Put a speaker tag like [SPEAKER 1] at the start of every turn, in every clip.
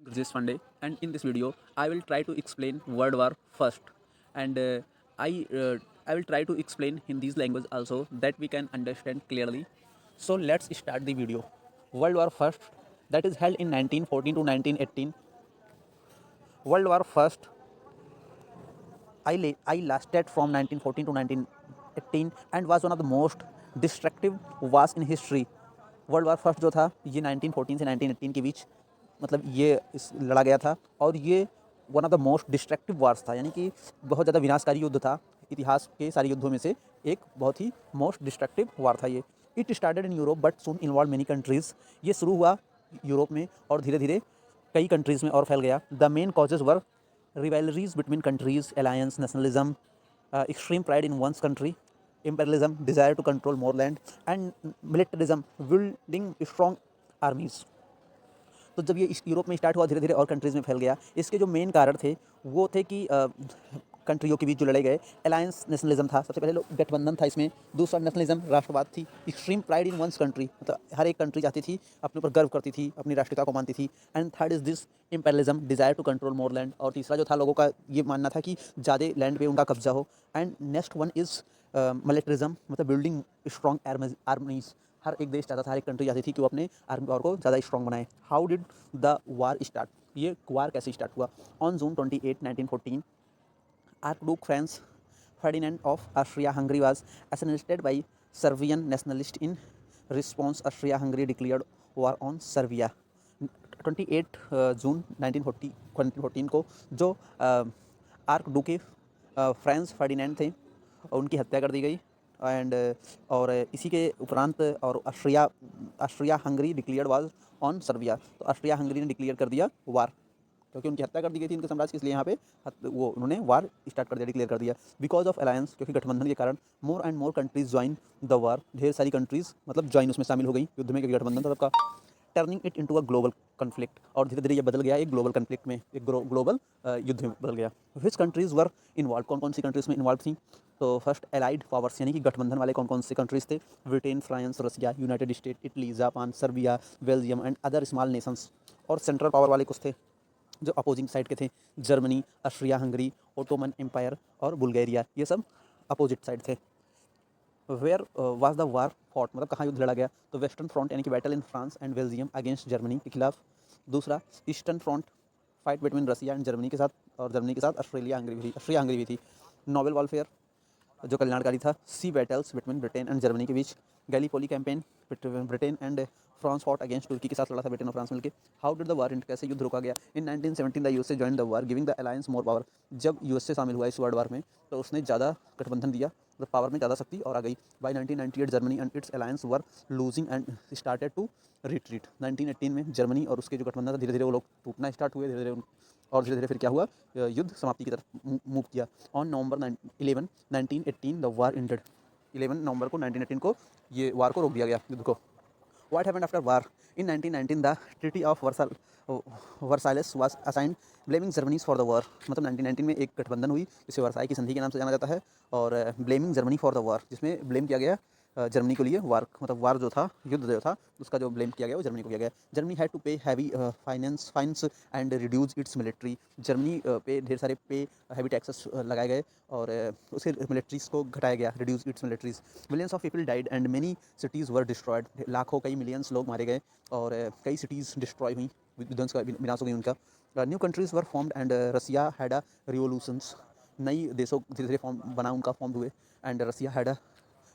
[SPEAKER 1] Rajesh, and in this video, I will try to explain World War First, and I will try to explain in these language also that we can understand clearly. So let's start the video. World War First, that is held in 1914 to 1918. World War First I lasted from 1914 to 1918 and was one of the most destructive wars in history. World war first जो था ये 1914 से 1918 के बीच मतलब ये इस लड़ा गया था और ये one of the most destructive wars था, यानी कि बहुत ज़्यादा विनाशकारी युद्ध था। इतिहास के सारे युद्धों में से एक बहुत ही मोस्ट डिस्ट्रक्टिव वार था ये। It started in Europe but soon involve many countries. ये शुरू हुआ यूरोप में और धीरे धीरे कई कंट्रीज़ में और फैल गया। The main causes were rivalries between countries, alliance, nationalism, extreme pride in one's country, imperialism, desire to control more land, and militarism, building strong armies. तो जब ये इस यूरोप में स्टार्ट हुआ धीरे धीरे और कंट्रीज़ में फैल गया। इसके जो मेन कारण थे वो थे कि कंट्रियों के बीच जो लड़े गए। अलायंस नेशनलिज्म था, सबसे पहले गठबंधन था इसमें। दूसरा नेशनलिज्म, राष्ट्रवाद थी। Extreme pride in one's country, मतलब हर एक कंट्री चाहती थी, अपने ऊपर गर्व करती थी, अपनी राष्ट्रीयता को मानती थी। And third is this imperialism, desire to control more land. और तीसरा जो था लोगों का ये मानना था कि ज़्यादा लैंड पे उनका कब्जा हो। And next one is militarism, मतलब बिल्डिंग स्ट्रॉन्ग आर्मीज। हर एक देश चाहता था, हर एक कंट्री चाहती थी कि वो अपने आर्मी पावर को ज़्यादा स्ट्रॉन्ग बनाए। How did the war start, ये वार कैसे स्टार्ट हुआ? On June 28, 1914, Archduke Franz Ferdinand of Austria-Hungary was assassinated by Serbian nationalists. In response, Austria-Hungary declared war on Serbia. 28 जून 1914 को जो आर्क डूके फ्रांस फर्डिनेंड थे उनकी हत्या कर दी गई। एंड और इसी के उपरांत और Austria Hungary declared war on Serbia. तो ऑस्ट्रिया हंगरी ने डिक्लेयर कर दिया वार, क्योंकि उनकी हत्या कर दी गई थी इनके साम्राज्य की, इसलिए यहाँ पे वो उन्होंने वार स्टार्ट कर दिया, डिक्लेयर कर दिया। बिकॉज ऑफ अलायंस, क्योंकि गठबंधन के कारण more and more countries join the war, ढेर सारी कंट्रीज मतलब ज्वाइन उसमें शामिल हो गई युद्ध में, क्योंकि गठबंधन था सबका। Turning it into a global conflict, और धीरे धीरे ये बदल गया एक ग्लोबल कन्फ्लिक्ट में, एक ग्लोबल युद्ध में बदल गया। विच कंट्रीज वर इन्वॉल्व, कौन कौन सी कंट्रीज में इन्वॉल्व थी? तो फर्स्ट एलाइड पावर्स, यानी कि गठबंधन वाले कौन कौन से कंट्रीज थे? Britain, France, Russia, United States, Italy, Japan, Serbia, Belgium and other small nations. और सेंट्रल पावर वाले कुछ थे जो अपोजिंग साइड के थे, Germany, Austria Hungary, Ottoman Empire और बुल्गारिया, ये सब अपोजिट साइड थे। Where was the war fought, मतलब कहाँ युद्ध लड़ा गया? तो वेस्टर्न फ्रंट, यानी कि battle in France and Belgium against Germany के खिलाफ। दूसरा eastern front, fight between Russia and Germany के साथ, और जर्मनी के साथ ऑस्ट्रिया हंगरी भी थी। नोबेल वॉरफेयर, जो कल्याणकारी था। Sea battles between Britain and Germany के बीच। Gallipoli campaign, Britain and France fought against तुर्की के साथ लड़ा था ब्रिटेन और फ्रांस मिलकर। How did the war end, कैसे युद्ध रोका गया? In 1917 the USA join the war giving the alliance more power. जब यूएसए शामिल हुआ इस वर्ल्ड वार में तो उसने ज़्यादा गठबंधन दिया, मतलब पावर में ज़्यादा शक्ति और आ गई। By 1998 Germany and its alliance were losing and started to retreat. 1918 में जर्मनी और उसके जो गठबंधन था धीरे धीरे वो लोग टूटना स्टार्ट हुए, धीरे धीरे और धीरे धीरे फिर क्या हुआ, युद्ध समाप्ति की तरफ मूव किया। On November 11 1918 the war ended. 11 नवंबर को 1918 को ये वार को रोक दिया गया, युद्ध को। What happened after war? In 1919 the treaty of Versailles was assigned blaming Germany for the war. मतलब 1919 में एक गठबंधन हुई जिसे वर्साई की संधि के नाम से जाना जाता है, और ब्लेमिंग जर्मनी फॉर द वार, जिसमें ब्लेम किया गया जर्मनी को लिए वार, मतलब वार जो था, युद्ध जो था, उसका जो ब्लेम किया गया वो जर्मनी को किया गया। Germany had to pay heavy fines and reduce its military. Germany पे ढेर सारे हैवी टैक्सेस लगाए गए और उसके मिलिट्रीज को घटाया गया, reduce it's militaries. Millions of people died and many cities were destroyed. लाखों, कई मिलियंस लोग मारे गए और कई सिटीज़ डिस्ट्रॉय हुई, विध्वंस का विनाश हो गई उनका। New countries were formed and Russia had a revolutions. नई देशों धीरे धीरे फॉर्म हुए। And Russia had a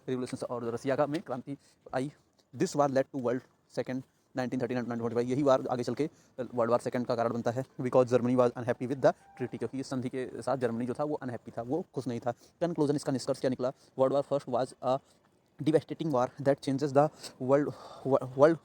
[SPEAKER 1] revolutions, और रसिया का में क्रांति आई। This war led to world second 1939 1945। यही वार आगे चल के वर्ल्ड वार सेकंड का कारण बनता है। Because Germany was unhappy with the treaty, क्योंकि इस संधि के साथ जर्मनी जो था वो अनहैप्पी था, वो खुश नहीं था। कंक्लूजन, इसका निष्कर्ष क्या निकला? World war first was a devastating war that changes the world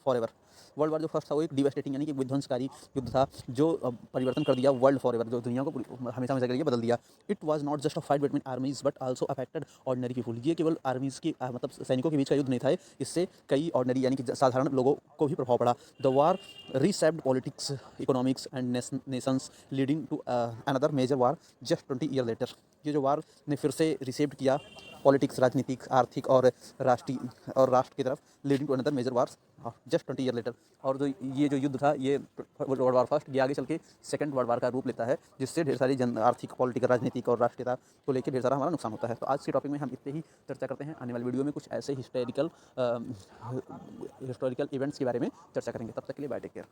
[SPEAKER 1] for ever. World war जो फर्स्ट था वो एक डिवेस्टेटिंग, यानी कि विध्वंसकारी युद्ध था जो परिवर्तन कर दिया वर्ल्ड फॉर एवर, जो दुनिया को हमेशा हमेशा के लिए बदल दिया। It was not just a fight between आर्मीज but also affected ordinary people. ये केवल आर्मीज की मतलब सैनिकों के बीच का युद्ध नहीं था, इससे कई ऑर्डिनरी यानी कि साधारण लोगों को भी प्रभाव पड़ा। The war reshaped politics, economics and nations leading to another major war just 20 year later. ये जो वार ने फिर से रिसेप्ट किया पॉलिटिक्स, राजनीतिक, आर्थिक और राष्ट्र की तरफ, leading to another major wars just 20 year later. और जो ये जो युद्ध था ये वर्ल्ड वार फर्स्ट, ये आगे चल के सेकंड वर्ल्ड वार का रूप लेता है, जिससे ढेर सारी आर्थिक, पॉलिटिकल, राजनीतिक और राष्ट्रीयता को लेकर ढेर सारा हमारा नुकसान होता है। तो आज के टॉपिक में हम इतने ही चर्चा करते हैं। आने वाली वीडियो में कुछ ऐसे हिस्टोरिकल इवेंट्स के बारे में चर्चा करेंगे। तब तक के लिए बाय, टेक केयर।